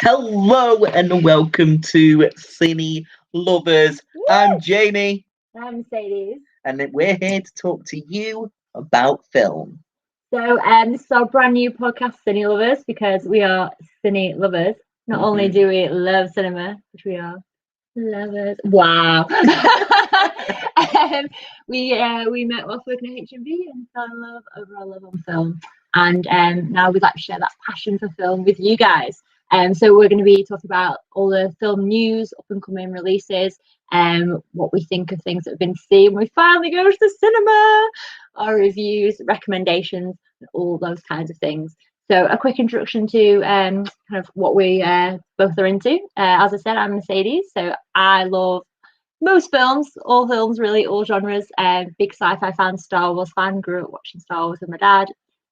Hello and welcome to Cinelovers. Woo! I'm Jamie, I'm Mercedes. and we're here to talk to you about film. So this is our brand new podcast, Cine Lovers, because we are cine lovers. Not only do we love cinema, which we are lovers. Wow. We met whilst working at HMV and fell in love over our love on film. And now we'd like to share that passion for film with you guys. So we're going to be talking about all the film news, up and coming releases, what we think of things that have been seen. We finally go to the cinema, our reviews, recommendations, and all those kinds of things. So a quick introduction to kind of what we both are into. As I said, I'm Mercedes, so I love most films, all films really, all genres. Big sci-fi fan, Star Wars fan, grew up watching Star Wars with my dad.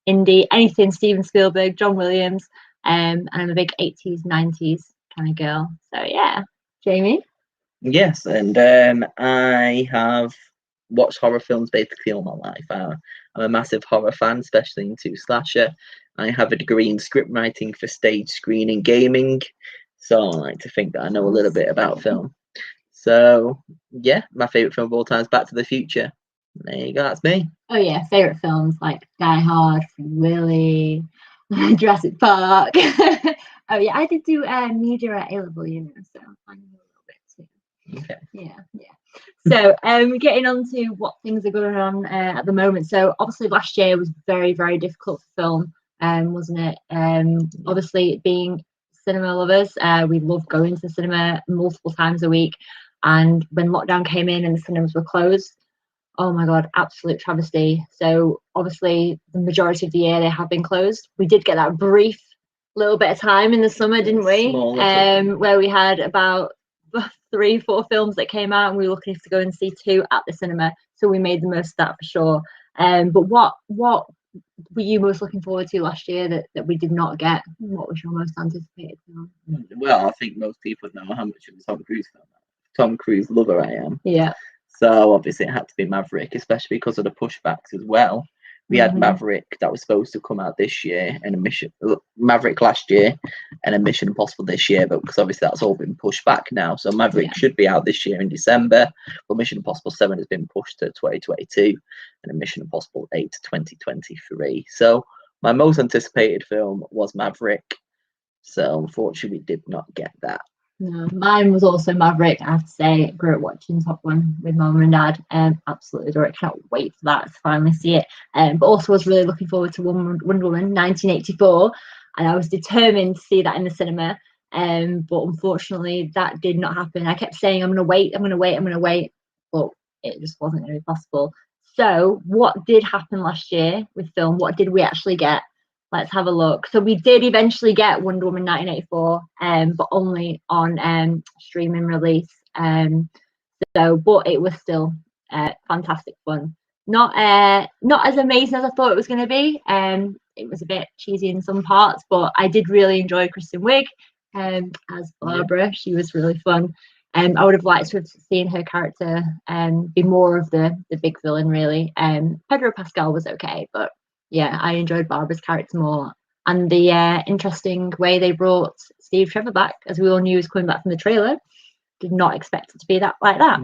Indie, anything Steven Spielberg, John Williams, and I'm a big 80s, 90s kind of girl. So yeah, Jamie? Yes, and I have watched horror films basically all my life. I'm a massive horror fan, especially into slasher. I have a degree in script writing for stage, screen, and gaming, so I like to think that I know a little bit about film. So yeah, my favourite film of all time is Back to the Future. There you go, that's me. Oh yeah, favourite films like Die Hard, Willy, Jurassic Park. Oh yeah, I did do media at A-level, so I know a little bit too. Okay. Yeah. So getting on to what things are going on at the moment. So obviously last year was very, very difficult for film, wasn't it? Obviously being cinema lovers, we love going to the cinema multiple times a week. And when lockdown came in and the cinemas were closed, oh my god, absolute travesty. So obviously the majority of the year they have been closed. We did get that brief little bit of time in the summer, didn't we? Where we had about 3-4 films that came out and we were looking to go and see 2 at the cinema. So we made the most of that for sure. But what were you most looking forward to last year that we did not get? What was your most anticipated film? Well, I think most people know how much of a Tom Cruise lover I am. Yeah. So obviously it had to be Maverick, especially because of the pushbacks as well. We had Maverick that was supposed to come out this year, and Maverick last year, and a Mission Impossible this year, but because obviously that's all been pushed back now. So Maverick should be out this year in December, but Mission Impossible 7 has been pushed to 2022, and a Mission Impossible 8 to 2023. So my most anticipated film was Maverick. So unfortunately, we did not get that. No, mine was also Maverick. I have to say, grew up watching Top Gun with my mum and dad. Absolutely adore it. Cannot wait for that to finally see it. But also was really looking forward to Wonder Woman 1984, and I was determined to see that in the cinema. But unfortunately, that did not happen. I kept saying, I'm gonna wait, but it just wasn't going to be possible. So, what did happen last year with film? What did we actually get? Let's have a look. So we did eventually get Wonder Woman 1984, but only on streaming release. But it was still fantastic fun. Not as amazing as I thought it was going to be. It was a bit cheesy in some parts, but I did really enjoy Kristen Wiig as Barbara. Yeah. She was really fun. I would have liked to have seen her character be more of the big villain, really. Pedro Pascal was okay, but yeah, I enjoyed Barbara's character more. And the interesting way they brought Steve Trevor back, as we all knew he was coming back from the trailer. Did not expect it to be like that.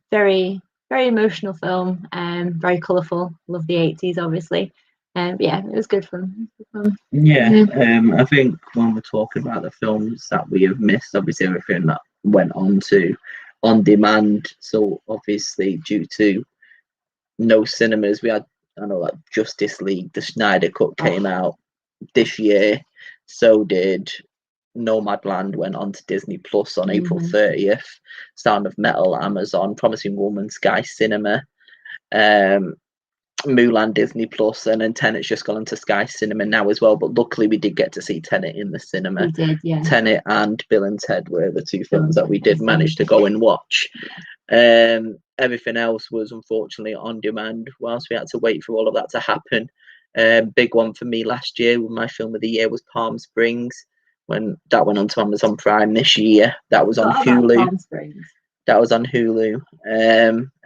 Very, very emotional film, very colourful. Love the 80s, obviously. Yeah, it was good fun. Yeah, I think when we're talking about the films that we have missed, obviously everything that went on to on demand. So obviously due to no cinemas, we had, I know, like Justice League, the Snyder Cut came out this year. So did Nomadland, went on to Disney Plus on April 30th. Sound of Metal, Amazon. Promising Woman, Sky Cinema. Mulan, Disney Plus, and then Tenet's just gone into Sky Cinema now as well. But luckily, we did get to see Tenet in the cinema. We did, yeah. Tenet and Bill and Ted were the 2 films that we did manage to go and watch. Everything else was unfortunately on demand whilst we had to wait for all of that to happen. Big one for me last year with my film of the year was Palm Springs, when that went on to Amazon Prime this year. That was on Hulu. Palm Springs. That was on Hulu.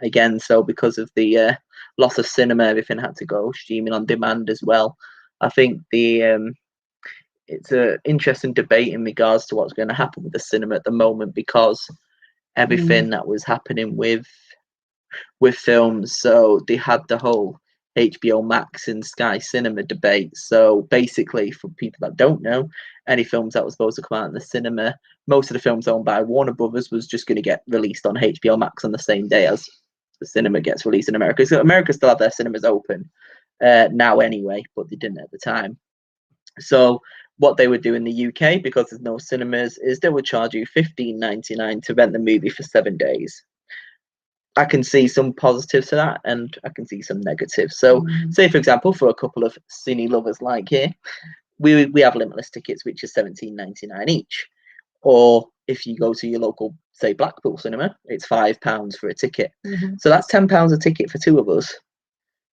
Again, so because of the loss of cinema, everything had to go streaming on demand as well. I think the it's a interesting debate in regards to what's going to happen with the cinema at the moment, because everything that was happening with films. So they had the whole HBO Max and Sky Cinema debate. So basically, for people that don't know, any films that were supposed to come out in the cinema, most of the films owned by Warner Brothers was just going to get released on HBO Max on the same day as the cinema gets released in America. So America still have their cinemas open now anyway, but they didn't at the time. So what they would do in the UK, because there's no cinemas, is they would charge you $15.99 to rent the movie for 7 days. I can see some positives to that, and I can see some negatives. So, say for example, for a couple of cine lovers like here, we have limitless tickets, which is $17.99 each. Or if you go to your local, say Blackpool cinema, it's £5 for a ticket. So that's £10 a ticket for two of us.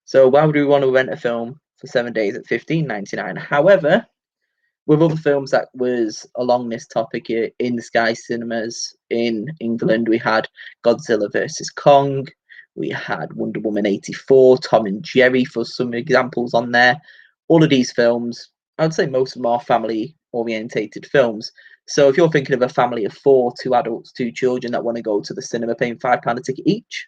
So why would we want to rent a film for 7 days at $15.99? However, with other films that was along this topic here in the Sky Cinemas in England, we had Godzilla vs. Kong, we had Wonder Woman 84, Tom and Jerry for some examples on there. All of these films, I'd say most of them are family orientated films. So if you're thinking of a family of 4, 2 adults, 2 children that want to go to the cinema paying £5 a ticket each,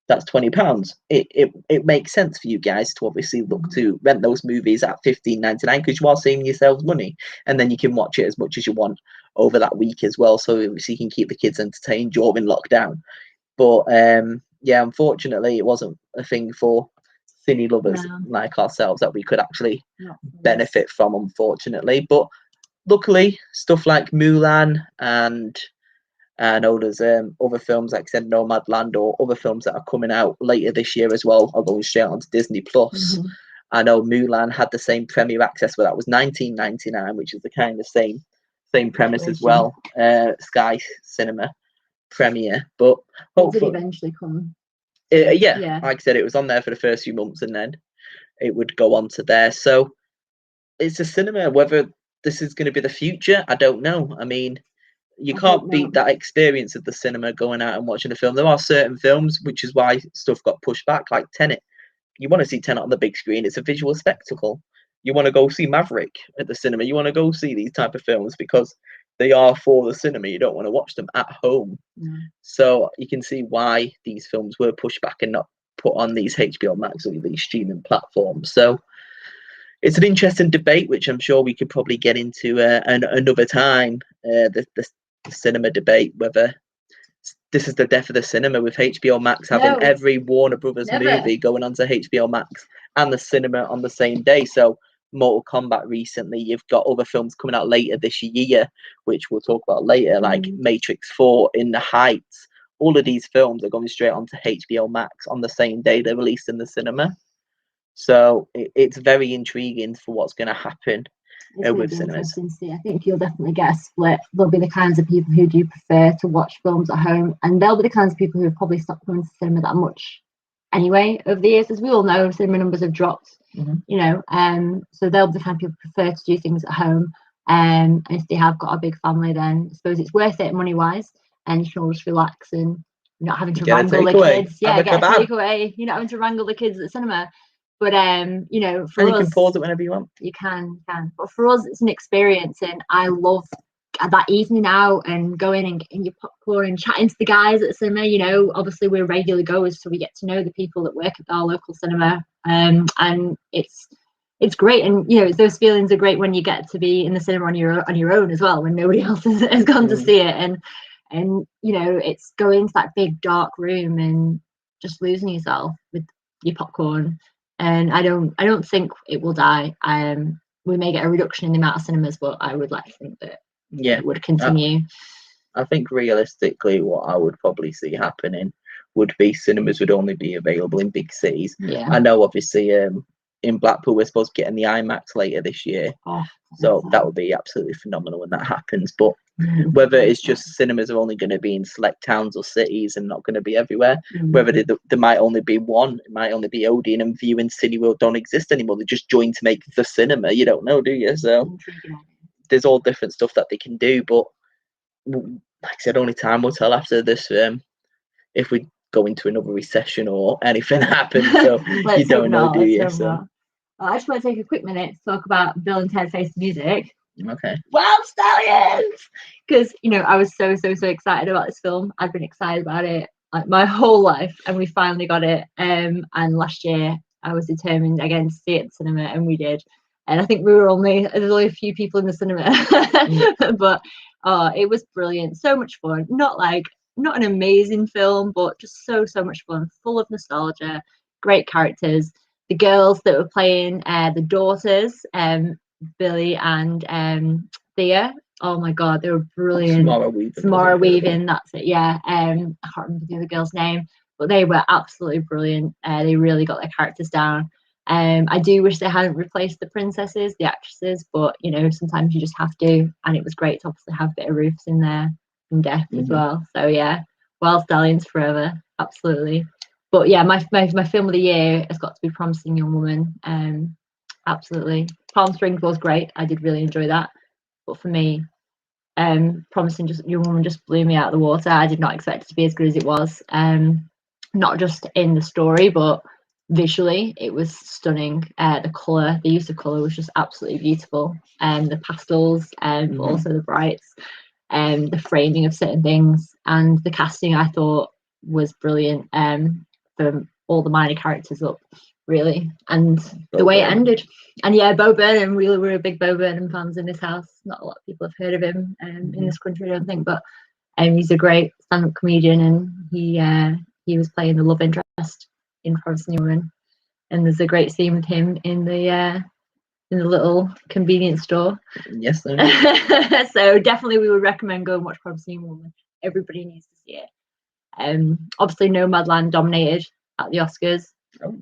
that's £20. It makes sense for you guys to obviously look to rent those movies at $15.99, because you are saving yourselves money, and then you can watch it as much as you want over that week as well, so you can keep the kids entertained during lockdown. But yeah, unfortunately, it wasn't a thing for cine lovers like ourselves that we could actually benefit from, unfortunately. But luckily, stuff like Mulan and I know there's other films like said Nomadland or other films that are coming out later this year as well are going straight onto Disney Plus. I know Mulan had the same premiere access, but that was $19.99, which is the kind of same premise as well. Sky Cinema premiere, but hopefully it did eventually come. Yeah, like I said, it was on there for the first few months, and then it would go on to there. So it's a cinema. Whether this is going to be the future, I don't know. I mean, you can't beat that experience of the cinema, going out and watching a film. There are certain films, which is why stuff got pushed back, like Tenet. You want to see Tenet on the big screen. It's a visual spectacle. You want to go see Maverick at the cinema. You want to go see these type of films because they are for the cinema. You don't want to watch them at home. So you can see why these films were pushed back and not put on these HBO Max or these streaming platforms. So it's an interesting debate, which I'm sure we could probably get into another time. The cinema debate, whether this is the death of the cinema, with HBO Max having every Warner Brothers movie going onto HBO Max and the cinema on the same day. So Mortal Kombat recently, you've got other films coming out later this year, which we'll talk about later, like Matrix 4, In the Heights. All of these films are going straight onto HBO Max on the same day they're released in the cinema. So it's very intriguing for what's going to happen with cinemas. I think you'll definitely get a split. There'll be the kinds of people who do prefer to watch films at home, and there'll be the kinds of people who probably stopped going to cinema that much anyway over the years. As we all know, cinema numbers have dropped, so they'll be the kind of people who prefer to do things at home. And if they have got a big family, then I suppose it's worth it money-wise, and you can all just relax and you're not having to wrangle the kids. Get a takeaway. You're not having to wrangle the kids at the cinema. But for us, you can pause it whenever you want. You can. But for us, it's an experience, and I love that evening out and going and getting your popcorn and chatting to the guys at the cinema. Obviously we're regular goers, so we get to know the people that work at our local cinema, and it's great. And those feelings are great when you get to be in the cinema on your own as well, when nobody else has gone to see it, and it's going to that big dark room and just losing yourself with your popcorn. And I don't think it will die. We may get a reduction in the amount of cinemas, but I would like to think that it would continue. I think realistically, what I would probably see happening would be cinemas would only be available in big cities. I know, obviously, in Blackpool we're supposed to get in the IMAX later this year, so that would be absolutely phenomenal when that happens. But whether it's just cinemas are only going to be in select towns or cities and not going to be everywhere, whether there might only be one, it might only be Odeon and View and Cineworld don't exist anymore. They just joined to make the cinema. You don't know, do you? So there's all different stuff that they can do. But like I said, only time will tell after this, if we go into another recession or anything happens. So you don't know, do you? So I just want to take a quick minute to talk about Bill and Ted Face the Music. Okay. Wild Stallions! Because, you know, I was so excited about this film. I'd been excited about it like my whole life, and we finally got it. And last year I was determined again to see it at the cinema, and we did. And I think there's only a few people in the cinema, but it was brilliant. So much fun. Not an amazing film, but just so much fun. Full of nostalgia. Great characters. The girls that were playing the daughters, Billy and Thea. Oh my god, they were brilliant. Samara Weaving, that's it. Yeah. I can't remember the other girl's name, but they were absolutely brilliant. They really got their characters down. I do wish they hadn't replaced the princesses, the actresses, but you know, sometimes you just have to. And it was great to obviously have a bit of Rufus in there and Death as well. So yeah, Wild Stallions forever, absolutely. But yeah, my film of the year has got to be Promising Young Woman. Absolutely. Palm Springs was great. I did really enjoy that. But for me, Promising Young Woman just blew me out of the water. I did not expect it to be as good as it was. Not just in the story, but visually, it was stunning. The colour, the use of colour was just absolutely beautiful. The pastels, but also the brights, the framing of certain things, and the casting I thought was brilliant. From all the minor characters up, really, and the way it ended. And yeah, Bo Burnham, really, we're a big Bo Burnham fans in this house. Not a lot of people have heard of him in this country, I don't think, but he's a great stand-up comedian, and he was playing the love interest in Promising Young Woman, and there's a great scene with him in the little convenience store. Yes, sir. So definitely we would recommend go and watch Promising Young Woman. Everybody needs to see it. Obviously Nomadland dominated at the Oscars.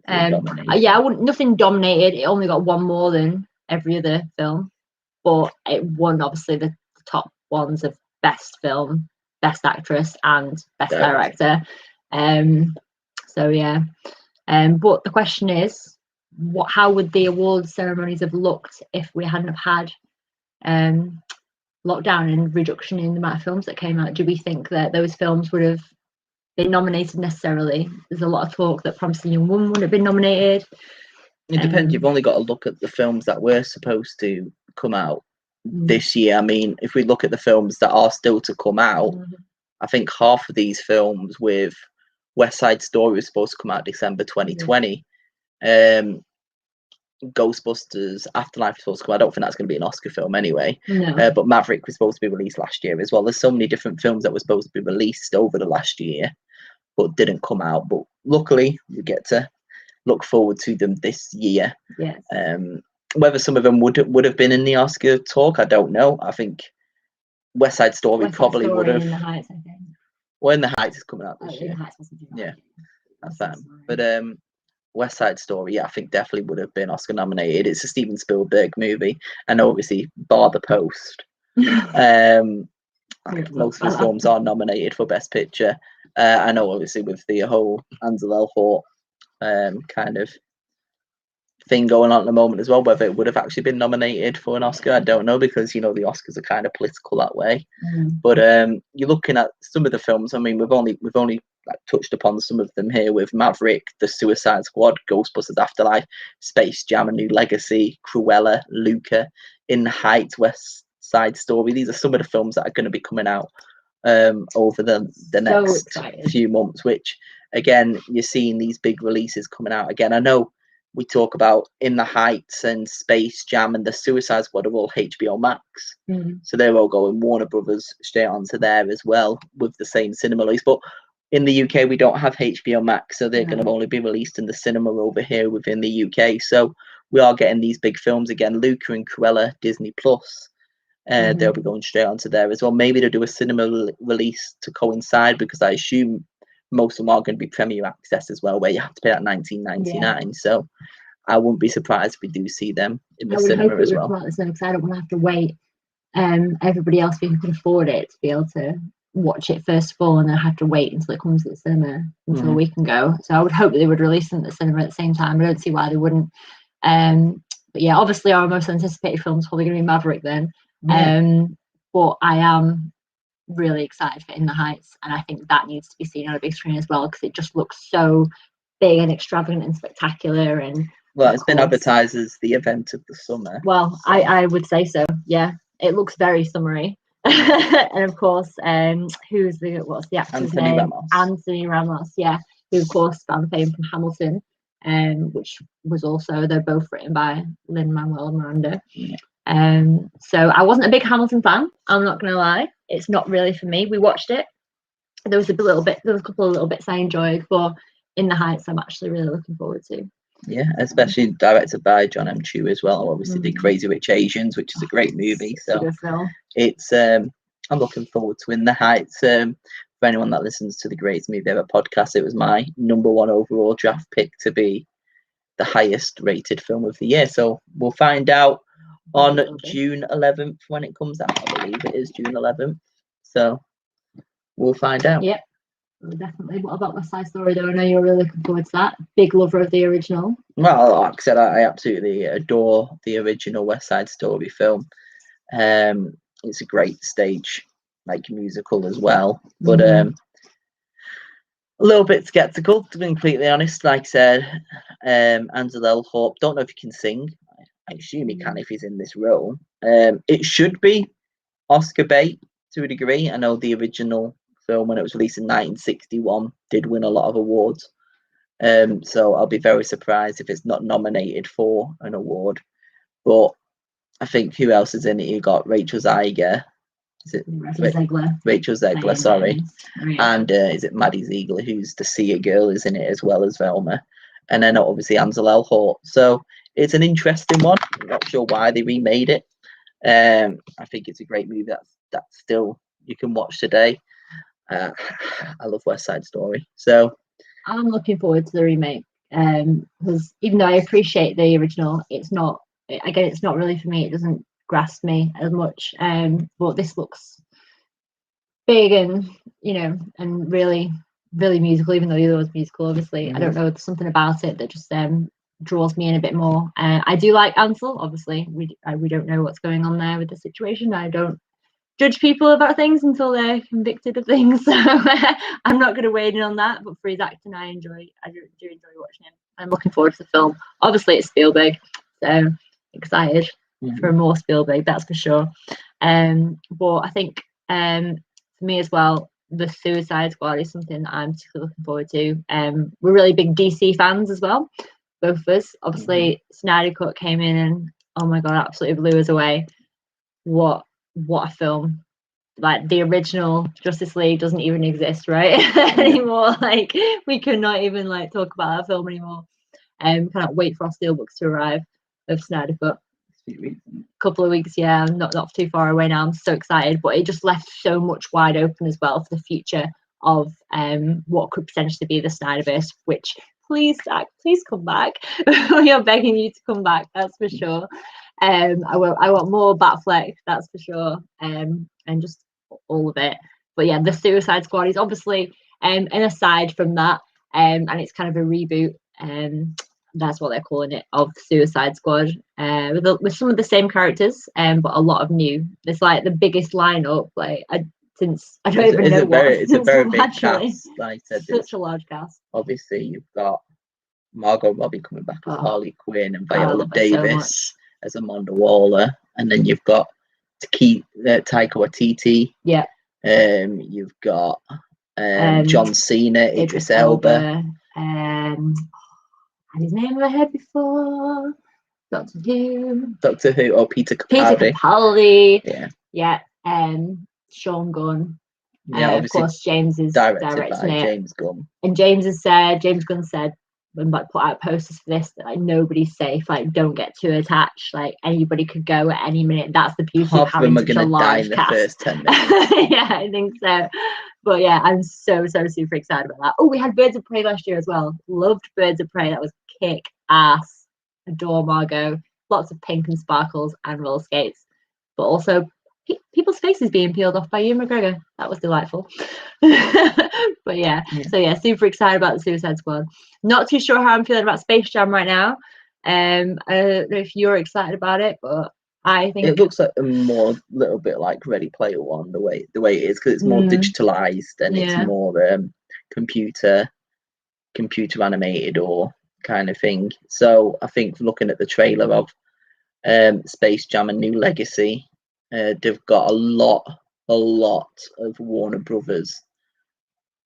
Nothing dominated. It only got one more than every other film, but it won obviously the top ones of best film, best actress, and best director. So yeah. But the question is, how would the awards ceremonies have looked if we hadn't have had lockdown and reduction in the amount of films that came out? Do we think that those films would have been nominated necessarily? There's a lot of talk that Promising Young Woman would have been nominated. It depends. You've only got to look at the films that were supposed to come out this year. I mean, if we look at the films that are still to come out, I think half of these films, with West Side Story was supposed to come out December 2020. Ghostbusters Afterlife was supposed to come out. I don't think that's going to be an Oscar film anyway. No. But Maverick was supposed to be released last year as well. There's so many different films that were supposed to be released over the last year but didn't come out. But luckily, we get to look forward to them this year. Yes. Whether some of them would have been in the Oscar talk, I don't know. I think West Side Story probably would have. In the Heights, I think. Well, In the Heights is coming out this year. In the Heights yeah, that's fine. But West Side Story, yeah, I think definitely would have been Oscar nominated. It's a Steven Spielberg movie, and obviously, bar the Post. Most of his films are nominated for Best Picture. I know, obviously, with the whole Ansel Elgort kind of thing going on at the moment as well, whether it would have actually been nominated for an Oscar, I don't know, because you know the Oscars are kind of political that way. But you're looking at some of the films. I mean, we've only like, touched upon some of them here with Maverick, The Suicide Squad, Ghostbusters Afterlife, Space Jam: A New Legacy, Cruella, Luca, In the Heights, West Side Story. These are some of the films that are going to be coming out over the next few months, which again, you're seeing these big releases coming out again. I know we talk about In the Heights and Space Jam and The Suicide Squad are all HBO Max. So they're all going Warner Brothers straight onto there as well with the same cinema release. But in the UK, we don't have HBO Max, so they're going to only be released in the cinema over here within the UK. So we are getting these big films again. Luca and Cruella, Disney Plus. They'll be going straight onto there as well. Maybe they'll do a cinema release to coincide, because I assume most of them are going to be Premier Access as well, where you have to pay that $19.99. So I wouldn't be surprised if we do see them in the cinema as well. Because I don't want to have to wait everybody else who can afford it to be able to watch it first of all, and then have to wait until it comes to the cinema until we can go. So I would hope that they would release them at the cinema at the same time. I don't see why they wouldn't. But yeah, obviously our most anticipated film is probably going to be Maverick then. But I am really excited for In the Heights, and I think that needs to be seen on a big screen as well, because it just looks so big and extravagant and spectacular. And well, it's been advertised as the event of the summer. Well, so. I would say so. Yeah, it looks very summery. And of course, what's the actor's Anthony name? Ramos. Anthony Ramos, yeah, who of course found fame from Hamilton, which was also, they're both written by Lin-Manuel Miranda. So I wasn't a big Hamilton fan, I'm not gonna lie. It's not really for me. We watched it. There was a couple of little bits I enjoyed, but In the Heights I'm actually really looking forward to. Yeah, especially directed by John M. Chu as well. Obviously did Crazy Rich Asians, which is a great movie. So it's I'm looking forward to In the Heights. For anyone that listens to the Greatest Movie Ever podcast, it was my #1 overall draft pick to be the highest rated film of the year. So we'll find out on June 11th when it comes out. I believe it is June 11th. So we'll find out. Yep, definitely. What about West Side Story though? I know you're really looking forward to that. Big lover of the original. Well, like I said, I absolutely adore the original West Side Story film. It's a great stage musical as well, but a little bit skeptical, to be completely honest. Like I said, Ansel Elgort, don't know if he can sing. I assume he can if he's in this role. It should be Oscar bait to a degree. I know the original film, when it was released in 1961, did win a lot of awards. So I'll be very surprised if it's not nominated for an award. But I think who else is in it? You got Rachel Zegler. Is it Rachel Zegler? Sorry. And is it Maddie Ziegler, who's the Sia girl, is in it as well as Velma, and then obviously Ansel Elgort. So it's an interesting one. I'm not sure why they remade it. I think it's a great movie that still you can watch today. I love West Side Story, so I'm looking forward to the remake. Because even though I appreciate the original, it's not really for me. It doesn't grasp me as much. But this looks big and and really, really musical. Even though the other was musical, obviously, I don't know. There's something about it that just draws me in a bit more. I do like Ansel. Obviously, we don't know what's going on there with the situation. I don't judge people about things until they're convicted of things. So I'm not going to wade in on that. But for his acting, I do enjoy watching him. I'm looking forward to the film. Obviously, it's Spielberg, so excited for more Spielberg, that's for sure. But I think for me as well, the Suicide Squad is something that I'm particularly looking forward to. We're really big DC fans as well, both of us. Obviously, Snyder Cut came in and oh my god, absolutely blew us away. What a film. Like the original Justice League doesn't even exist anymore. Like we could not even talk about that film anymore. Cannot wait for our steelbooks to arrive of Snyder Cut. Couple of weeks, yeah, not too far away now. I'm so excited, but it just left so much wide open as well for the future of what could potentially be the Snyderverse, which please Zach, please come back. We are begging you to come back, that's for sure. I want more Batfleck, that's for sure. And just all of it. But yeah, the Suicide Squad is obviously and aside from that, and it's kind of a reboot, that's what they're calling it, of Suicide Squad, with some of the same characters, but a lot of new. It's like the biggest lineup, since I don't even know what. It's a very big cast. Like I said, such a large cast. Obviously, you've got Margot Robbie coming back as Harley Quinn, and Viola Davis as Amanda Waller, and then you've got Taika Waititi. Yeah. You've got John Cena, Idris Elba. Had his name in my head before. Doctor Who. Oh, Peter Capaldi. Yeah. Sean Gunn. Yeah, of course, James is directed by James Gunn. And James Gunn said when put out posters for this that nobody's safe, don't get too attached, anybody could go at any minute. That's the beauty of having such a large cast. First 10 minutes. Yeah, I think so. But yeah, I'm so super excited about that. Oh, we had Birds of Prey last year as well. Loved Birds of Prey. That was kick ass. Adore Margot. Lots of pink and sparkles and roller skates, but also people's faces being peeled off by Ewan McGregor. That was delightful. But yeah, so yeah, super excited about the Suicide Squad. Not too sure how I'm feeling about Space Jam right now. I don't know if you're excited about it, but I think it looks like a little bit like Ready Player One, the way it is, because it's more digitalized and it's more computer animated or kind of thing. So I think looking at the trailer of Space Jam: A New Legacy, they've got a lot of Warner Brothers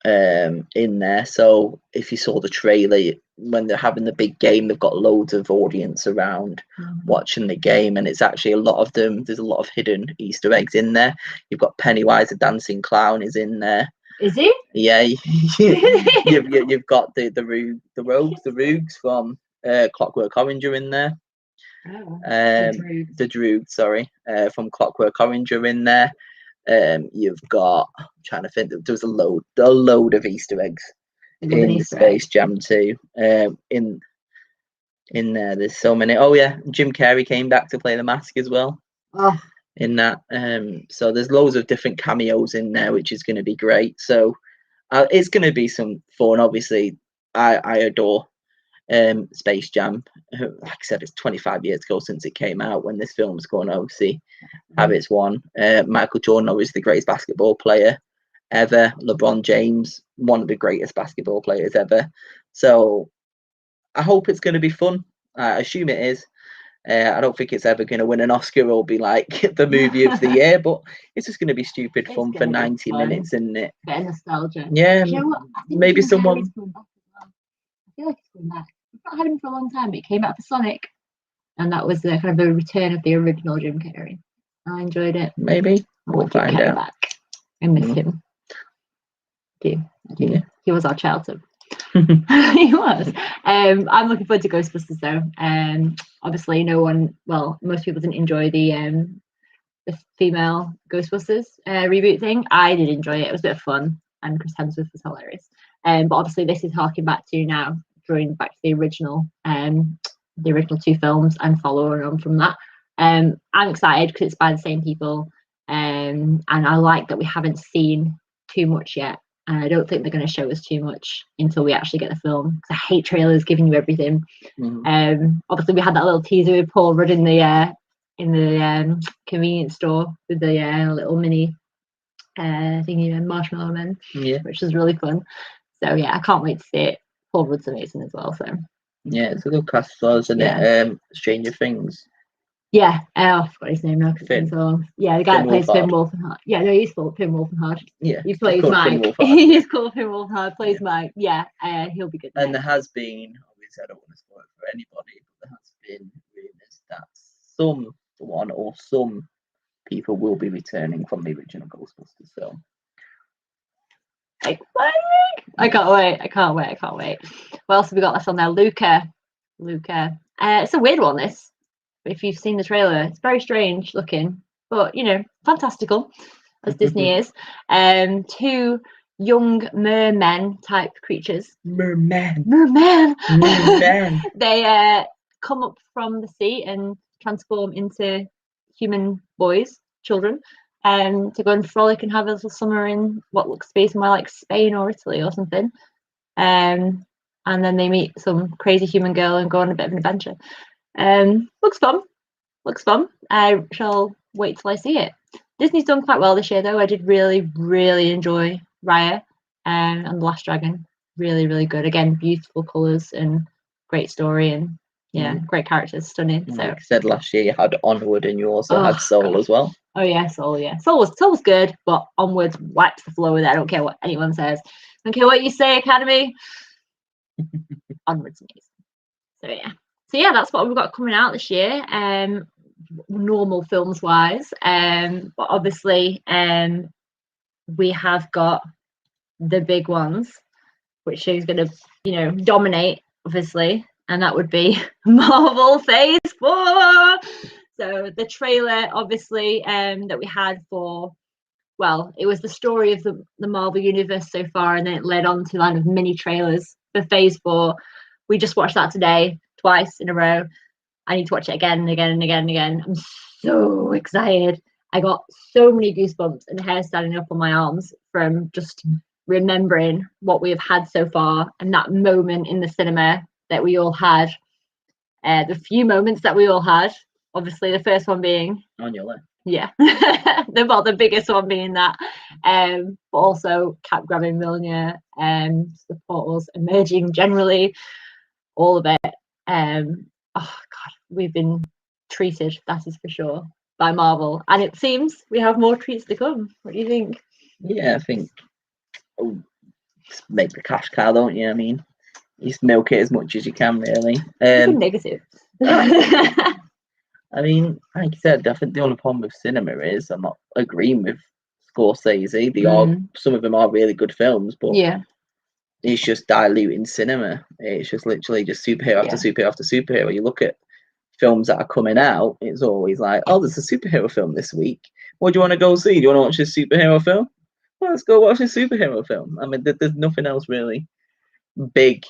in there. So if you saw the trailer, when they're having the big game, they've got loads of audience around watching the game, and it's actually a lot of them. There's a lot of hidden Easter eggs in there. You've got Pennywise the dancing clown is in there. Is he? Yeah, you've got the Roogs from Clockwork Orange are in there. The Droogs, sorry, from Clockwork Orange are in there. You've got, I'm trying to think, there's a load of Easter eggs in Space Jam 2. In there, there's so many. Oh yeah, Jim Carrey came back to play the mask as well. In that, so there's loads of different cameos in there, which is going to be great. So it's going to be some fun. Obviously, I adore Space Jam. Like I said, it's 25 years ago since it came out. When this film's going to obviously have its one. Michael Jordan, obviously the greatest basketball player ever. LeBron James, one of the greatest basketball players ever. So I hope it's going to be fun. I assume it is. I don't think it's ever going to win an Oscar or be like the movie of the year, but it's just going to be stupid fun for 90 minutes, isn't it? Bit of nostalgia. Yeah, you know what? I think maybe Jim someone. Carrey's coming back as well. I feel like he's coming back. We've not had him for a long time, but he came back for Sonic, and that was the kind of a return of the original Jim Carrey. I enjoyed it. Maybe we'll find out. Back. I miss him. I do. Yeah. He was our childhood. He was. I'm looking forward to Ghostbusters though. Obviously, most people didn't enjoy the female Ghostbusters reboot thing. I did enjoy it. It was a bit of fun, and Chris Hemsworth was hilarious. But obviously, this is harking back to now, drawing back to the original two films and following on from that. I'm excited because it's by the same people, and I like that we haven't seen too much yet. And I don't think they're going to show us too much until we actually get the film. Because I hate trailers giving you everything. Obviously, we had that little teaser with Paul Rudd in the convenience store with the little mini thingy, marshmallow men, which was really fun. So yeah, I can't wait to see it. Paul Rudd's amazing as well. So yeah, it's a good cast as well, isn't it? Stranger Things. Yeah, I forgot his name now. Yeah, the guy that plays Finn Wolfhard. Yeah, no, he's called Finn Wolfhard. Yeah, he plays Mike. He's called Finn Wolfhard. Plays Mike. Yeah, he'll be good. And there has been, obviously, I don't want to spoil it for anybody, but there has been rumours that some people will be returning from the original Ghostbusters film. Exciting! I can't wait. What else have we got left on there? Luca. It's a weird one, this. If you've seen the trailer, it's very strange looking, but fantastical as Disney is. Two young mermen type creatures. Mermen. They come up from the sea and transform into human children, to go and frolic and have a little summer in what looks to be somewhere like Spain or Italy or something. And then they meet some crazy human girl and go on a bit of an adventure. Looks fun. I shall wait till I see it. Disney's done quite well this year though. I did really, really enjoy Raya and The Last Dragon. Really, really good. Again, beautiful colours and great story, and great characters, stunning. So like I said last year, you had Onward and you also had Soul as well. Oh yeah, Soul. Yeah, Soul was good, but Onward wipes the floor with it. I don't care what anyone says. I don't care what you say, Academy. Onward's amazing. So yeah, that's what we've got coming out this year. Normal films wise, but obviously we have got the big ones, which is going to dominate, obviously, and that would be Marvel Phase 4. So the trailer, obviously, that we had for, it was the story of the Marvel universe so far, and then it led on to kind of mini trailers for Phase 4. We just watched that today, twice in a row. I need to watch it again and again and again and again. I'm so excited. I got so many goosebumps and hair standing up on my arms from just remembering what we have had so far, and that moment in the cinema that we all had. The few moments that we all had. Obviously, the first one being on your left. Yeah, the biggest one being that. But also Cap grabbing Mjolnir, the portals emerging generally, all of it. Oh God, we've been treated, that is for sure. by Marvel, and it seems we have more treats to come. What do you think? Yeah, I think just make the cash cow, don't you? I mean, you just milk it as much as you can, really. Negative. I mean, like you said, I think the only problem with cinema is I'm not agreeing with Scorsese. They are, some of them are really good films, but yeah, it's just diluting cinema. It's just literally just superhero after superhero after superhero. You look at films that are coming out, it's always like, oh, there's a superhero film this week. What do you want to go see? Do you want to watch this superhero film? Well, let's go watch this superhero film. I mean, there's nothing else really big,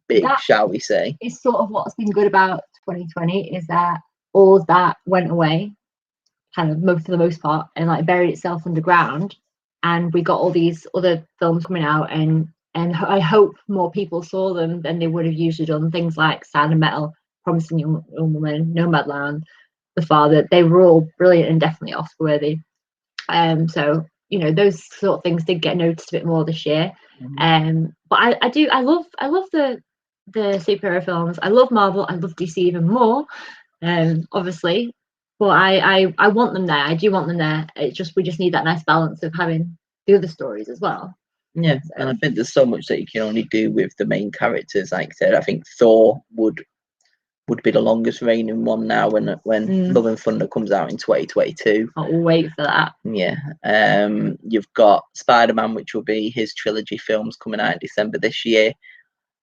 that shall we say. It's sort of what's been good about 2020 is that all of that went away, kind of for the most part, and like buried itself underground. And we got all these other films coming out, and I hope more people saw them than they would have usually done. Things like Sound of Metal, Promising Young Woman, Nomadland, The Father. They were all brilliant and definitely Oscar worthy. So you know, those sort of things did get noticed a bit more this year. But I love the superhero films. I love Marvel. I love DC even more, obviously. But I want them there. I do want them there. We just need that nice balance of having the other stories as well. Yeah, so. And I think there's so much that you can only do with the main characters. Like I said, I think Thor would be the longest reigning one now when Love and Thunder comes out in 2022. I'll wait for that. Yeah. You've got Spider-Man, which will be his trilogy films coming out in December this year.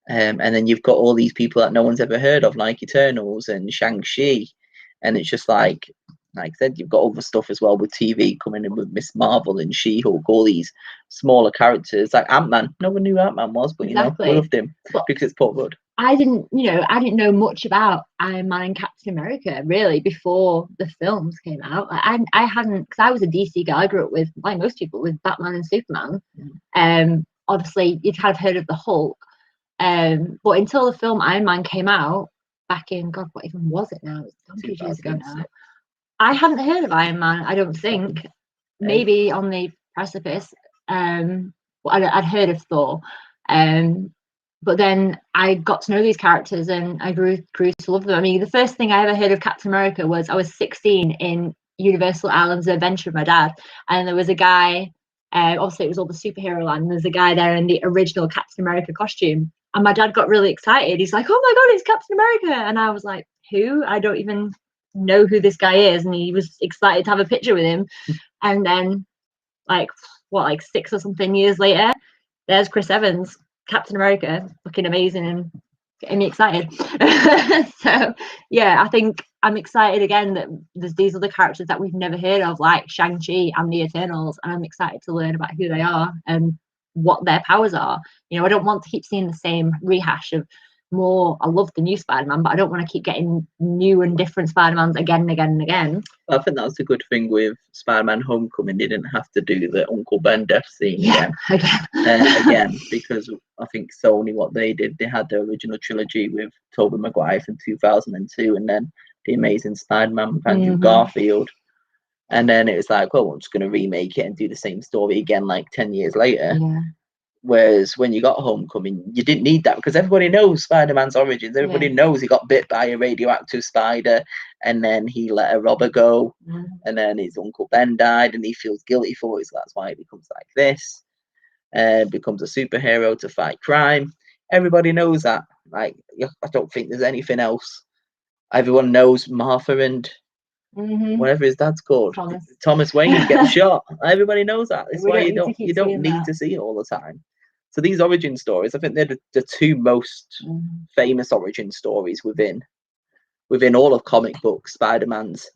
And then you've got all these people that no one's ever heard of, like Eternals and Shang-Chi. And it's just like I said, you've got other stuff as well with TV coming in with Miss Marvel and She-Hulk, all these smaller characters like Ant-Man. No one knew Ant-Man was, but you know, we loved him because it's Paul Rudd. I didn't know much about Iron Man and Captain America really before the films came out. I hadn't, because I was a DC guy. I grew up with, like most people, with Batman and Superman. Obviously, you'd have heard of the Hulk, but until the film Iron Man came out back in, God, what even was it now? It was 2 years ago now. I hadn't heard of Iron Man. I don't think. Maybe on the precipice. I'd heard of Thor. But then I got to know these characters and I grew to love them. I mean, the first thing I ever heard of Captain America was I was 16 in Universal Islands of Adventure with my dad. And there was a guy, obviously it was all the superhero land, and there's a guy there in the original Captain America costume. And my dad got really excited. He's like, oh my God, it's Captain America. And I was like, who? I don't even know who this guy is. And he was excited to have a picture with him. And then like 6 or something years later, there's Chris Evans, Captain America, looking amazing and getting me excited. So yeah, I think I'm excited again that there's these other characters that we've never heard of, like Shang-Chi and the Eternals, and I'm excited to learn about who they are and what their powers are. You know, I don't want to keep seeing the same rehash of more. I love the new Spider-Man, but I don't want to keep getting new and different Spider-Mans again and again and again. I think that's a good thing with Spider-Man Homecoming. They didn't have to do the Uncle Ben death scene again, because I think Sony, what they did, they had the original trilogy with Tobey Maguire from 2002, and then The Amazing Spider-Man with Andrew Garfield. And then it was like, well, I'm just going to remake it and do the same story again like 10 years later. Yeah. Whereas when you got Homecoming, you didn't need that because everybody knows Spider-Man's origins. Everybody knows he got bit by a radioactive spider and then he let a robber go. And then his Uncle Ben died and he feels guilty for it. So that's why he becomes like this. Becomes a superhero to fight crime. Everybody knows that. Like, I don't think there's anything else. Everyone knows Martha and whatever his dad's called, Thomas Wayne gets shot. Everybody knows that. It's why you don't need to see it all the time. So these origin stories, I think they're the two most famous origin stories within all of comic books, Spider-Man's.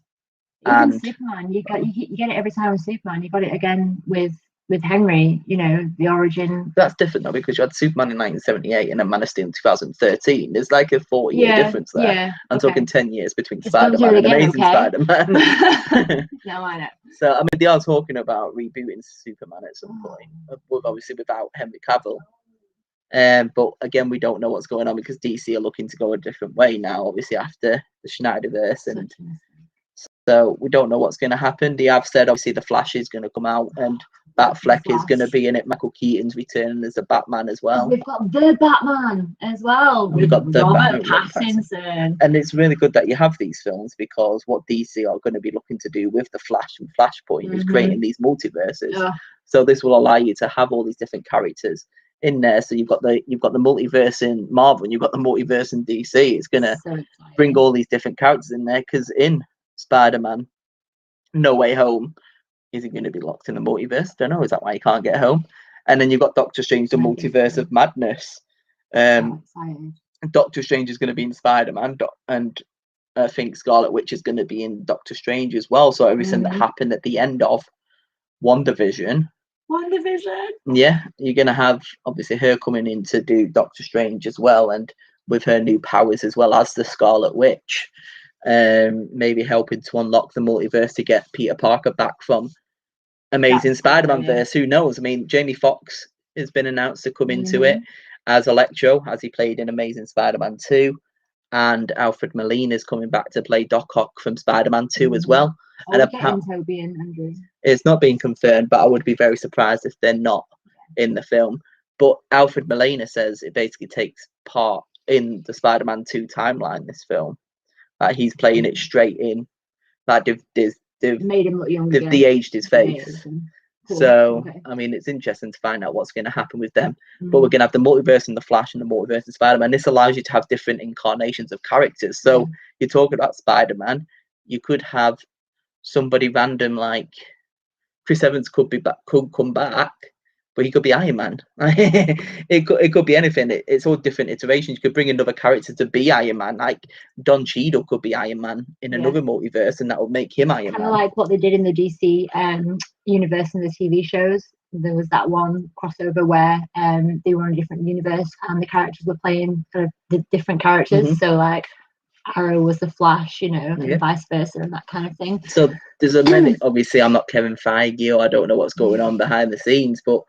And Superman, you get it every time with Superman. You got it again with Henry, you know, the origin. That's different though, because you had Superman in 1978 and then Man of Steel in 2013. There's like a 40-year difference there. Yeah, I'm talking 10 years between Spider-Man and Amazing Spider-Man. No, I know. So, I mean, they are talking about rebooting Superman at some point, obviously without Henry Cavill. But again, we don't know what's going on because DC are looking to go a different way now, obviously after the Snyderverse. So we don't know what's going to happen. They have said, obviously, The Flash is going to come out and Batfleck is going to be in it. Michael Keaton's returning as a Batman as well. We've got the Batman as well. We've got the Robert Batman, Pattinson. and it's really good that you have these films, because what DC are going to be looking to do with the Flash and Flashpoint is creating these multiverses. Yeah. So this will allow you to have all these different characters in there. So you've got the multiverse in Marvel, and you've got the multiverse in DC. It's going to bring all these different characters in there, because in Spider-Man No Way Home, is he going to be locked in the multiverse? Don't know. Is that why he can't get home? And then you've got Doctor Strange, the Multiverse of Madness. Doctor Strange is going to be in Spider-Man, and I think Scarlet Witch is going to be in Doctor Strange as well. So everything that happened at the end of WandaVision. Yeah, you're going to have obviously her coming in to do Doctor Strange as well, and with her new powers as well as the Scarlet Witch. Maybe helping to unlock the multiverse to get Peter Parker back from Amazing Spider-Man verse. Who knows? I mean, Jamie Foxx has been announced to come into it as Electro, as he played in Amazing Spider-Man 2, and Alfred Molina is coming back to play Doc Ock from Spider-Man 2 as well. And Toby and Andrew. It's not being confirmed, but I would be very surprised if they're not in the film. But Alfred Molina says it basically takes part in the Spider-Man 2 timeline, this film. He's playing it straight in. Like they've made him look younger. They've de-aged his face. Cool. So I mean, it's interesting to find out what's going to happen with them. But we're going to have the multiverse in the Flash and the multiverse in Spider-Man. This allows you to have different incarnations of characters. So you're talking about Spider-Man. You could have somebody random like Chris Evans could come back, but he could be Iron Man. it could be anything. It's all different iterations. You could bring another character to be Iron Man, like Don Cheadle could be Iron Man in another multiverse, and that would make him Iron Man. Kind of like what they did in the DC universe in the TV shows. There was that one crossover where they were in a different universe, and the characters were playing kind of the different characters. So like Arrow was the Flash, you know, and vice versa, and that kind of thing. So there's a many. Obviously, I'm not Kevin Feige, or I don't know what's going on behind the scenes, but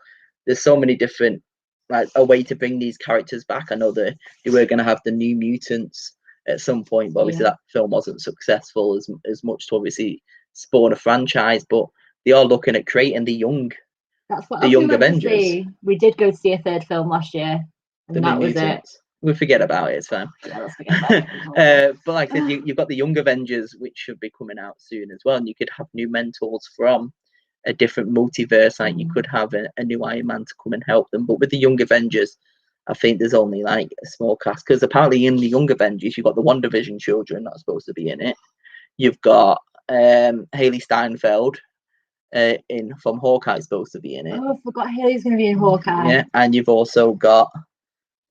there's so many different, like, a way to bring these characters back. I know that they were going to have the New Mutants at some point, but obviously that film wasn't successful as much to obviously spawn a franchise. But they are looking at creating the young Avengers. We did go to see a third film last year, and that was it. We'll forget about it. It's fine. Yeah, let's forget about it. But like I said, you've got the Young Avengers, which should be coming out soon as well, and you could have new mentors from a different multiverse. Like you could have a new Iron Man to come and help them. But with the Young Avengers, I think there's only like a small cast, because apparently in the Young Avengers, you've got the WandaVision children that's supposed to be in it. You've got Haley Steinfeld from Hawkeye supposed to be in it. Oh, I forgot Haley's going to be in Hawkeye. Yeah, and you've also got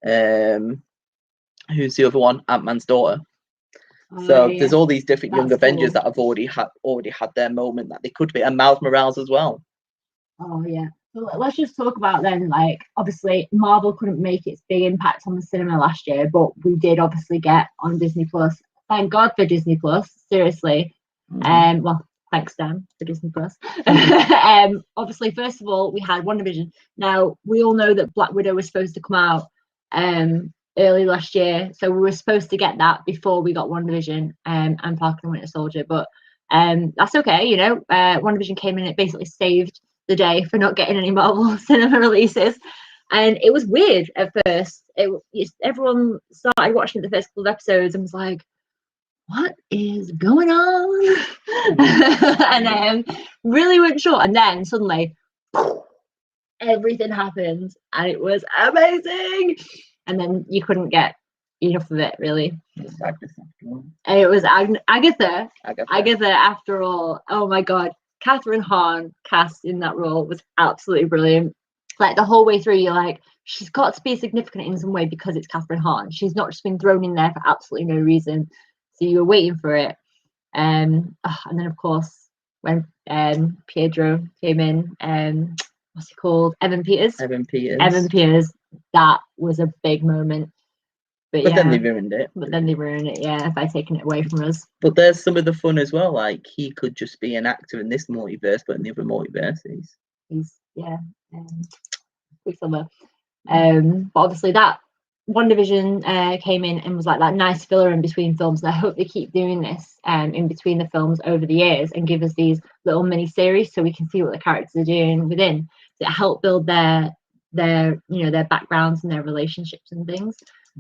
who's the other one? Ant-Man's daughter. So there's all these different Young Avengers that have already had their moment that they could be, and Miles Morales as well. Oh yeah. So let's just talk about then, like, obviously Marvel couldn't make its big impact on the cinema last year, but we did obviously get on Disney Plus. Thank God for Disney Plus, seriously. Well, thanks Dan for Disney Plus. Obviously, first of all, we had WandaVision. Now we all know that Black Widow was supposed to come out early last year, so we were supposed to get that before we got WandaVision and Falcon and Winter Soldier, but that's okay, you know. WandaVision came in, it basically saved the day for not getting any Marvel cinema releases, and it was weird at first. Everyone started watching the first couple of episodes and was like, what is going on? And really weren't sure, and then suddenly everything happened and it was amazing. And then you couldn't get enough of it, really. And it was Agatha after all. Oh my God. Catherine Hahn cast in that role was absolutely brilliant. Like the whole way through, you're like, she's got to be significant in some way because it's Catherine Hahn. She's not just been thrown in there for absolutely no reason. So you were waiting for it. And then, of course, when Pietro came in, what's he called? Evan Peters. That was a big moment. But then they ruined it. By taking it away from us. But there's some of the fun as well. Like, he could just be an actor in this multiverse, but in the other multiverse, he's Quicksilver. But obviously that WandaVision came in and was like that nice filler in between films, and I hope they keep doing this in between the films over the years and give us these little mini series so we can see what the characters are doing within to help build their backgrounds and their relationships and things.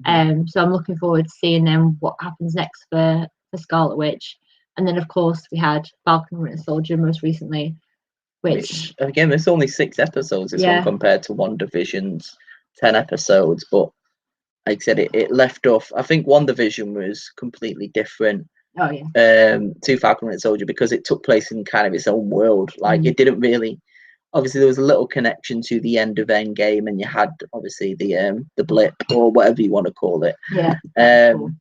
So I'm looking forward to seeing them what happens next for Scarlet Witch. And then of course we had Falcon and Winter Soldier most recently, which again, there's only 6 episodes this one compared to WandaVision's 10 episodes, but like I said, it left off. I think WandaVision was completely different to Falcon and Winter Soldier because it took place in kind of its own world. Like it didn't really. Obviously, there was a little connection to the end of Endgame, and you had obviously the blip or whatever you want to call it. Cool.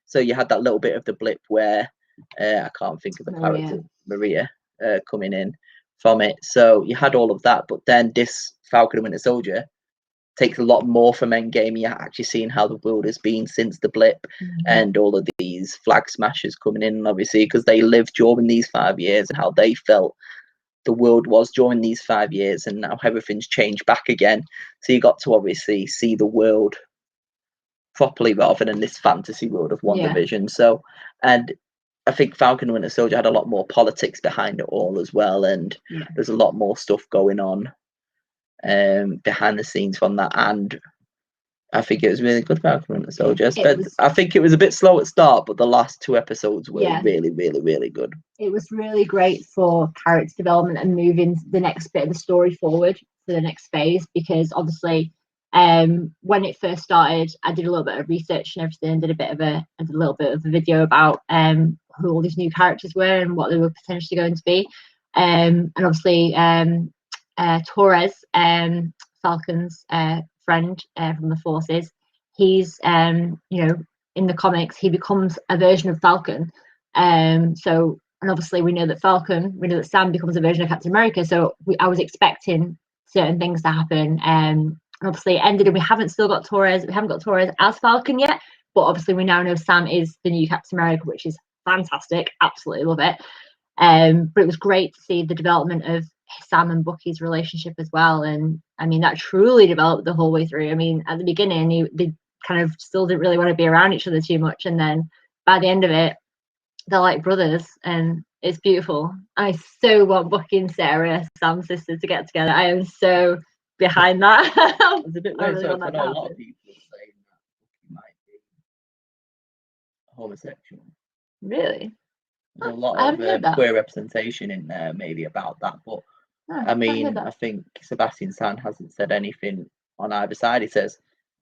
So you had that little bit of the blip where I can't think of the character Maria coming in from it. So you had all of that, but then this Falcon and Winter Soldier takes a lot more from Endgame. You're actually seeing how the world has been since the blip and all of these flag smashers coming in, obviously, because they lived during these 5 years and how they felt the world was during these 5 years, and now everything's changed back again. So you got to obviously see the world properly rather than this fantasy world of WandaVision. So, and I think Falcon and Winter Soldier had a lot more politics behind it all as well, and there's a lot more stuff going on behind the scenes from that. And I think it was really good, Falcon and Winter Soldier. I think it was a bit slow at start, but the last 2 episodes were really, really, really good. It was really great for character development and moving the next bit of the story forward to the next phase, because obviously when it first started, I did a little bit of research and everything, did a little bit of a video about who all these new characters were and what they were potentially going to be. And obviously Torres, Falcon's friend from the forces, he's in the comics he becomes a version of Falcon, and obviously we know that Sam becomes a version of Captain America, so I was expecting certain things to happen, and obviously it ended and we haven't got Torres as Falcon yet, but obviously we now know Sam is the new Captain America, which is fantastic. Absolutely love it. But it was great to see the development of Sam and Bucky's relationship as well, and I mean that truly developed the whole way through. I mean, at the beginning they kind of still didn't really want to be around each other too much, and then by the end of it they're like brothers, and it's beautiful. I so want Bucky and Sarah, Sam's sister, to get together. I am so behind that. It's a bit weird. I know a lot of people saying that Bucky might be homosexual. Really? There's a lot of queer representation in there, maybe about that, but I mean, I think Sebastian Stan hasn't said anything on either side. He says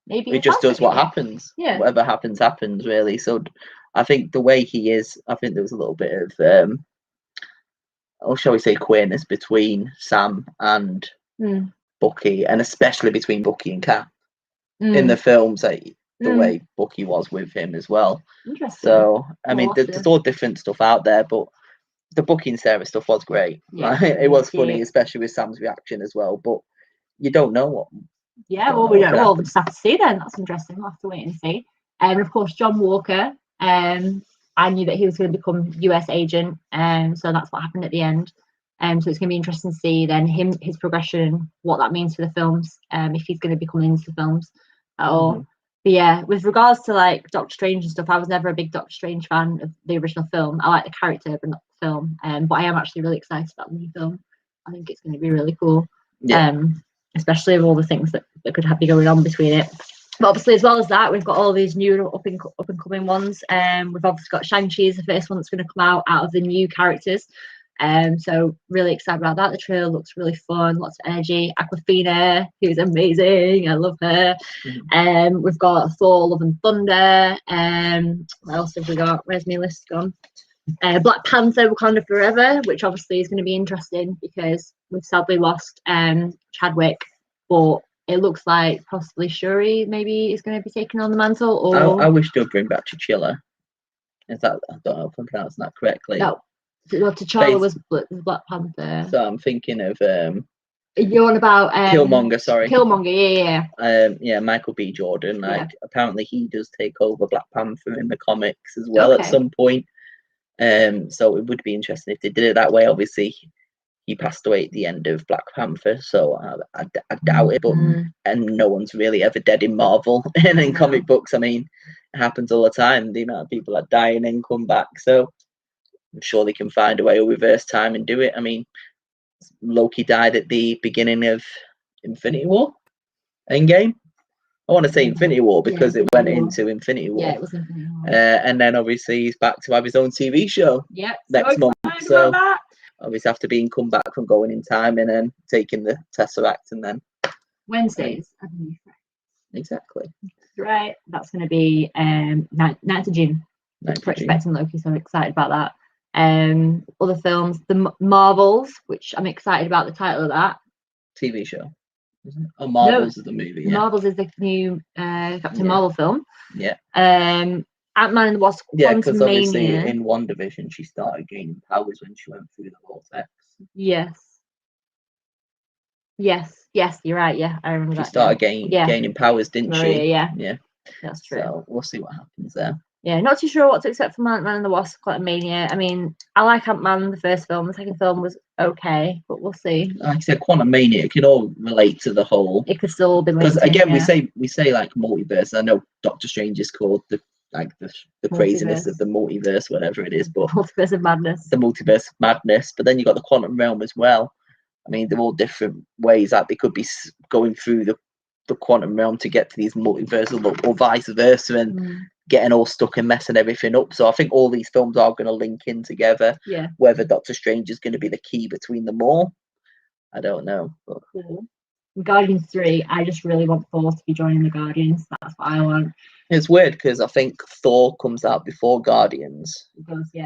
maybe it just does what happens. Yeah. Whatever happens, happens, really. So I think the way he is, I think there was a little bit of, or shall we say, queerness between Sam and Bucky, and especially between Bucky and Cap in the films. The way Bucky was with him as well. Interesting. So I mean, there's all different stuff out there, but the Bucky and Sarah stuff was great. Yeah, it was funny, especially with Sam's reaction as well. But you don't know what. Yeah, well, we don't. We'll just have to see then. That's interesting. We'll have to wait and see. And of course, John Walker. I knew that he was going to become US agent, so that's what happened at the end. So it's going to be interesting to see then his progression, what that means for the films, if he's going to be coming into the films at all. But yeah, with regards to like Doctor Strange and stuff, I was never a big Doctor Strange fan of the original film. I like the character, but not the film. But I am actually really excited about the new film. I think it's going to be really cool. Yeah. Especially with all the things that could be going on between it. But obviously, as well as that, we've got all these new up and coming ones. We've obviously got Shang-Chi is the first one that's going to come out of the new characters. So really excited about that. The trailer looks really fun, lots of energy. Awkwafina, who's amazing, I love her. We've got Thor: Love and Thunder. What else have we got? Where's my list gone? Black Panther: Wakanda Forever, which obviously is going to be interesting because we've sadly lost Chadwick, but it looks like possibly Shuri maybe is going to be taking on the mantle. Or I wish they'd bring back T'Challa. Is that, I don't know if I'm pronouncing that correctly. No. Well, T'Challa was Black Panther. So I'm thinking of you're on about Killmonger. Sorry, Killmonger. Yeah. Michael B. Jordan. Apparently he does take over Black Panther in the comics as well at some point. So it would be interesting if they did it that way. Obviously, he passed away at the end of Black Panther, so I doubt it. But and no one's really ever dead in Marvel and in comic books. I mean, it happens all the time. The amount of people that die and then come back. So I'm sure they can find a way to reverse time and do it. I mean, Loki died at the beginning of Infinity War, Endgame. I want to say Infinity War because it went into Infinity War. Yeah, it was Infinity War. And then obviously he's back to have his own TV show next month. So obviously after being come back from going in time and then taking the Tesseract and then Wednesdays. Exactly. Right. That's going to be 9th of June. We're expecting Loki, so I'm excited about that. Other films, the Marvels, which I'm excited about the title of that. TV show. Oh, Marvels is the movie. Yeah. Marvels is the new Captain Marvel film. Yeah. Ant-Man and the Wasp. Yeah, because obviously in WandaVision she started gaining powers when she went through the vortex. Yes, you're right. Yeah, I remember that. She started gaining powers, didn't she? Yeah, that's true. So we'll see what happens there. Yeah, not too sure what to expect from Ant-Man and the Wasp: Quantumania. I mean, I like Ant-Man, the first film. The second film was okay, but we'll see. Like I said, Quantumania, it can all relate to the whole. It could still be linked. Because again, we say like multiverse. I know Doctor Strange is called the craziness of the multiverse, whatever it is, but multiverse of madness. The multiverse of madness. But then you got the quantum realm as well. I mean, they're all different ways that they could be going through the quantum realm to get to these multiverses, or vice versa, and getting all stuck and messing everything up. So I think all these films are going to link in together. Yeah. Whether Doctor Strange is going to be the key between them all, I don't know. But... Cool. Guardians 3, I just really want Thor to be joining the Guardians. That's what I want. It's weird because I think Thor comes out before Guardians.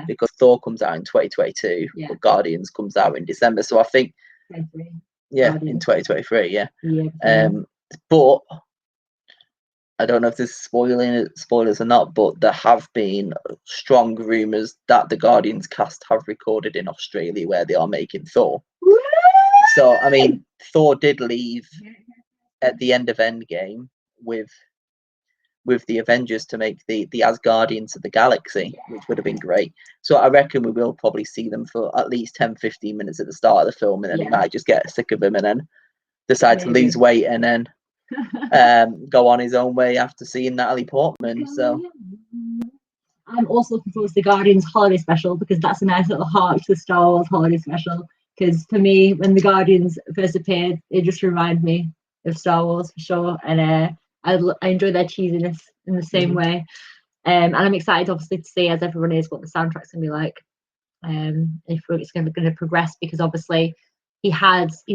Because Thor comes out in 2022, but Guardians comes out in December. So I think, in 2023, but I don't know if this is spoilers or not, but there have been strong rumours that the Guardians cast have recorded in Australia where they are making Thor. So, I mean, Thor did leave at the end of Endgame with the Avengers to make the Asgardians of the Galaxy, which would have been great. So I reckon we will probably see them for at least 10-15 minutes at the start of the film, and then he might just get sick of him and then decide to lose weight and then go on his own way after seeing Natalie Portman. So I'm also looking forward to the Guardians holiday special, because that's a nice little heart to the Star Wars holiday special. Because for me, when the Guardians first appeared, it just reminded me of Star Wars for sure, and I enjoy their cheesiness in the same way. And I'm excited, obviously, to see, as everyone is, what the soundtrack's going to be like. If it's going to progress, because obviously he's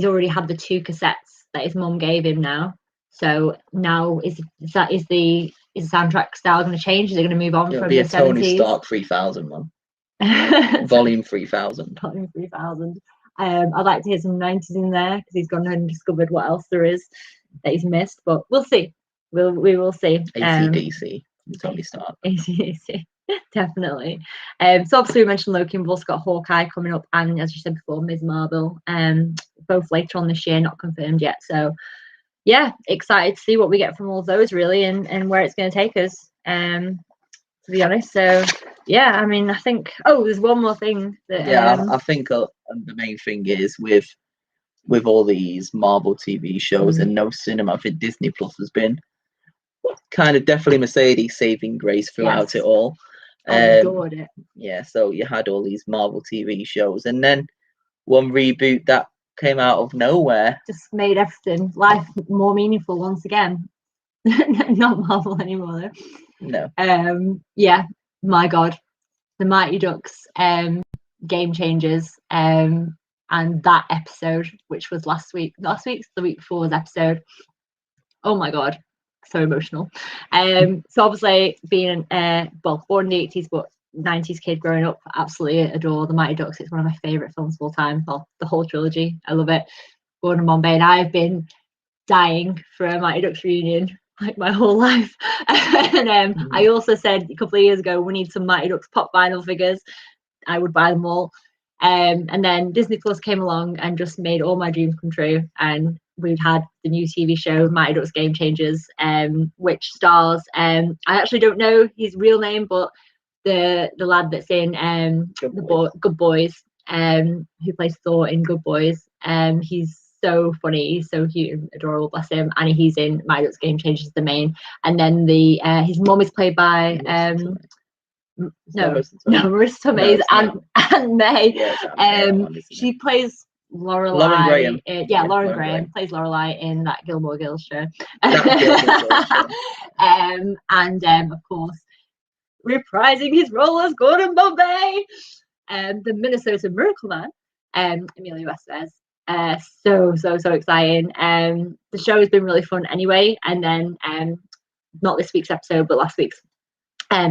already had the 2 cassettes that his mum gave him now. So now is the soundtrack style going to change? Is it going to move on from the 70s? It'll be a Tony Stark 3000 one. Volume 3000. Volume 3000. I'd like to hear some 90s in there, because he's gone and discovered what else there is that he's missed. But we'll see. We will see. AC/DC. Tony Stark. AC/DC. Definitely. So obviously we mentioned Loki, and we've also got Hawkeye coming up, and as you said before, Ms. Marvel. Both later on this year, not confirmed yet. So yeah, excited to see what we get from all those, really, and where it's going to take us. To be honest. So yeah, I mean, I think there's one more thing that I think the main thing is with all these Marvel TV shows and no cinema, I think Disney Plus has been kind of definitely Mercedes saving grace throughout it all. I adored it. Yeah, so you had all these Marvel TV shows, and then one reboot that came out of nowhere just made everything life more meaningful once again. Not Marvel anymore though. No. Yeah, my God, the Mighty Ducks, Game Changers, and that episode, which was the week before's episode. Oh my God, so emotional. So obviously being born in the 80s but 90s kid growing up, absolutely adore the Mighty Ducks. It's one of my favorite films of all time. Well, the whole trilogy, I love it. Born in Bombay, and I've been dying for a Mighty Ducks reunion like my whole life. And I also said a couple of years ago, we need some Mighty Ducks pop vinyl figures. I would buy them all. And then Disney Plus came along and just made all my dreams come true. And we've had the new TV show Mighty Ducks Game Changers, which stars I actually don't know his real name, but the lad that's in Good Boys, who plays Thor in Good Boys. He's so funny, he's so cute and adorable, bless him. And he's in My Ducks Game Changers, the main. And then his mum is played by Marissa Tomei and May. She plays Lorelai. Lauren Graham. Lauren Graham plays Lorelai in that Gilmore Girls show. And of course, reprising his role as Gordon Bombay, the Minnesota Miracle Man, Emilio Estevez. So exciting. The show has been really fun anyway, and then not this week's episode, but last week's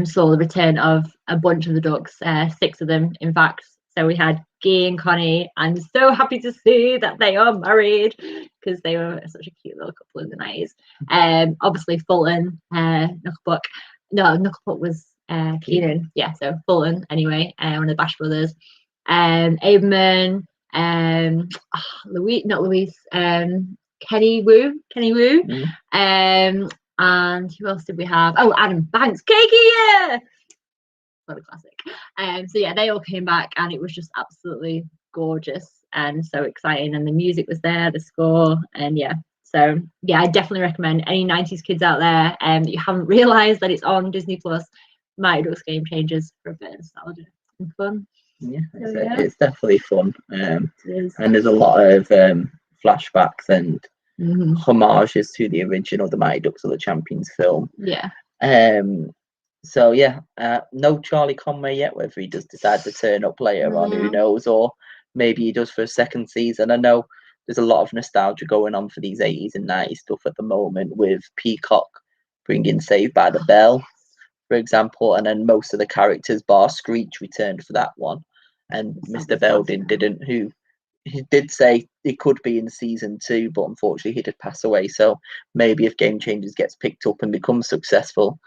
saw the return of a bunch of the Ducks, 6 of them, in fact. So we had Guy and Connie. I'm so happy to see that they are married because they were such a cute little couple in the 90s. Obviously Fulton, Knucklepuck. No, Knucklepuck was Keenan. Yeah, so Fulton anyway, one of the Bash brothers. Aberman, Kenny Wu. And who else did we have? Oh, Adam Banks, Cakey, what a classic. So yeah, they all came back and it was just absolutely gorgeous and so exciting, and the music was there, the score, and yeah. So yeah, I definitely recommend any 90s kids out there that you haven't realised that it's on Disney Plus, Mighty Ducks Game Changers, for a bit of nostalgia and fun. Yeah, it's definitely fun. And there's a lot of flashbacks and homages to the original The Mighty Ducks of the Champions film. Yeah. So yeah, no Charlie Conway yet, whether he does decide to turn up later on, who knows, or maybe he does for a second season. I know there's a lot of nostalgia going on for these 80s and 90s stuff at the moment, with Peacock bringing Saved by the Bell, for example, and then most of the characters bar Screech returned for that one, and Mr. Belding didn't, who he did say he could be in season 2, but unfortunately he did pass away. So maybe if Game Changers gets picked up and becomes successful,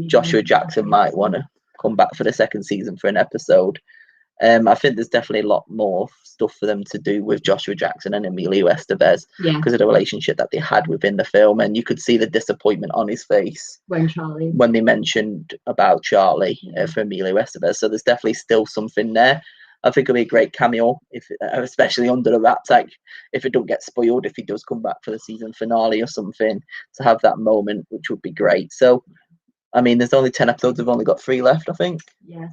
Joshua Jackson might want to come back for the second season for an episode. I think there's definitely a lot more stuff for them to do with Joshua Jackson and Emilio Estevez because of the relationship that they had within the film, and you could see the disappointment on his face when they mentioned about Charlie for Emilio Estevez. So there's definitely still something there. I think it'll be a great cameo, especially under the wraps, like if it don't get spoiled, if he does come back for the season finale or something, to have that moment, which would be great. So, I mean, there's only 10 episodes. We've only got 3 left, I think. Yeah.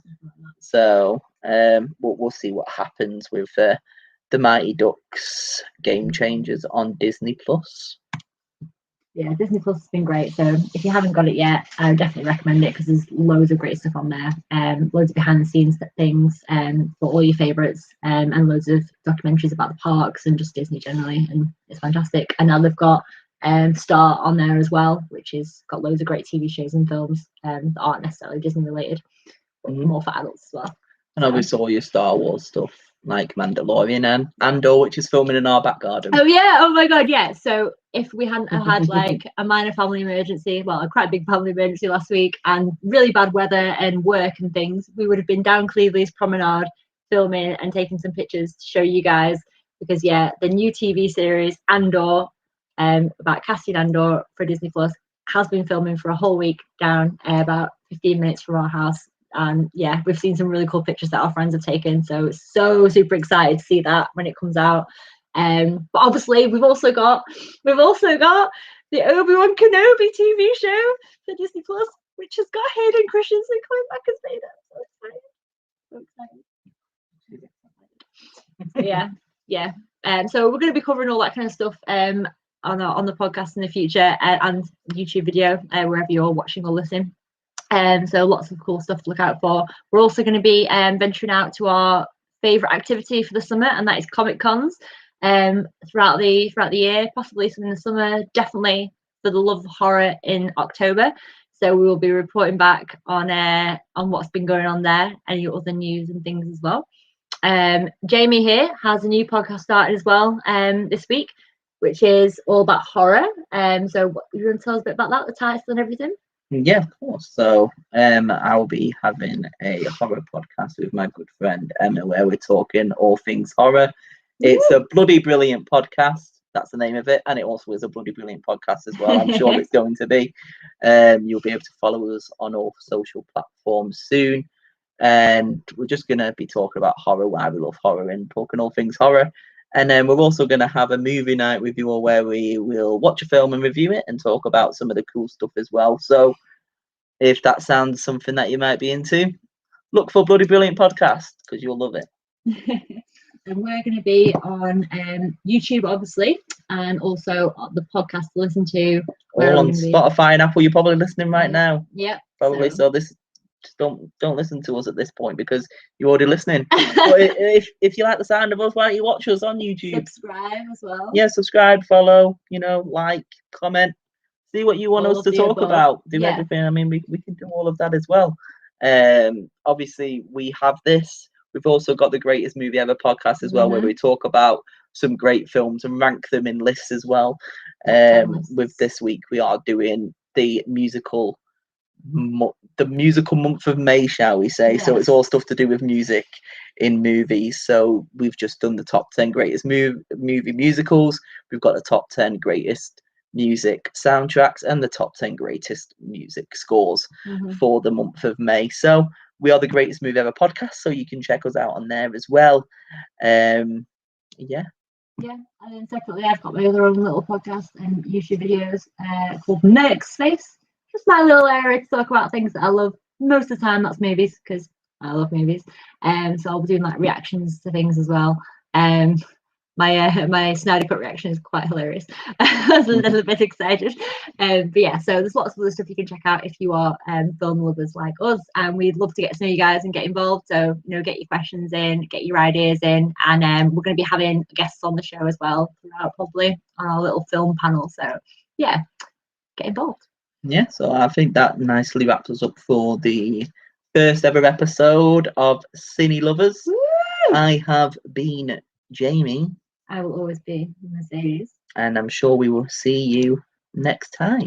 So, we'll see what happens with the Mighty Ducks Game Changers on Disney Plus. Yeah, Disney Plus has been great. So if you haven't got it yet, I would definitely recommend it because there's loads of great stuff on there. Loads of behind the scenes things for all your favourites, and loads of documentaries about the parks and just Disney generally, and it's fantastic. And now they've got Star on there as well, which is got loads of great TV shows and films that aren't necessarily Disney related, but more for adults as well. And obviously all your Star Wars stuff, like Mandalorian and Andor, which is filming in our back garden. Oh yeah, oh my god, yeah. So if we hadn't had like a minor family emergency, well, a quite big family emergency last week, and really bad weather and work and things, we would have been down Cleveley's Promenade filming and taking some pictures to show you guys, because yeah, the new TV series Andor, about Cassian Andor for Disney Plus, has been filming for a whole week down about 15 minutes from our house. And yeah, we've seen some really cool pictures that our friends have taken, so super excited to see that when it comes out. But obviously we've also got the Obi-Wan Kenobi TV show for Disney Plus, which has got Hayden Christensen coming back as Vader. So excited. So we're going to be covering all that kind of stuff on the podcast in the future, and YouTube video, wherever you're watching or listening. So lots of cool stuff to look out for. We're also going to be venturing out to our favourite activity for the summer, and that is Comic Cons throughout the year, possibly some in the summer, definitely for the love of horror in October. So we will be reporting back on what's been going on there, any other news and things as well. Jamie here has a new podcast started as well this week, which is all about horror. So you want to tell us a bit about that, the title and everything? Yeah, of course. So I'll be having a horror podcast with my good friend Emma, where we're talking all things horror. It's a bloody brilliant podcast. That's the name of it, and it also is a bloody brilliant podcast as well. I'm sure it's going to be. You'll be able to follow us on all social platforms soon. and we're just going to be talking about horror, why we love horror, and talking all things horror. And then we're also going to have a movie night with you all where we will watch a film and review it and talk about some of the cool stuff as well. So if that sounds something that you might be into, look for Bloody Brilliant Podcast because you'll love it. And we're going to be on YouTube, obviously, and also the podcast to listen to. All on Spotify and Apple. You're probably listening right now. Yeah. Probably. So this, just don't listen to us at this point because you're already listening. But if you like the sound of us, why don't you watch us on YouTube? Subscribe as well. Yeah, subscribe, follow, like, comment, see what you want us to talk about. Do everything. I mean, we can do all of that as well. Obviously, we have this. We've also got the Greatest Movie Ever podcast as well, where we talk about some great films and rank them in lists as well. With this week, we are doing the musical month of May, shall we say. So it's all stuff to do with music in movies. So we've just done the top 10 greatest movie musicals. We've got the top 10 greatest music soundtracks and the top 10 greatest music scores for the month of May. So we are the Greatest Movie Ever podcast, so you can check us out on there as well. And then separately I've got my other own little podcast and YouTube videos called Merc Space. Just my little area to talk about things that I love. Most of the time that's movies because I love movies. So I'll be doing like reactions to things as well. My Snyder Cut reaction is quite hilarious. I was a little bit excited. But yeah, so there's lots of other stuff you can check out if you are film lovers like us, and we'd love to get to know you guys and get involved. So get your questions in, get your ideas in, and we're going to be having guests on the show as well throughout, probably on our little film panel. So yeah, get involved. Yeah, so I think that nicely wraps us up for the first ever episode of Cinelovers. Woo! I have been Jamie. I will always be Mercedes. And I'm sure we will see you next time.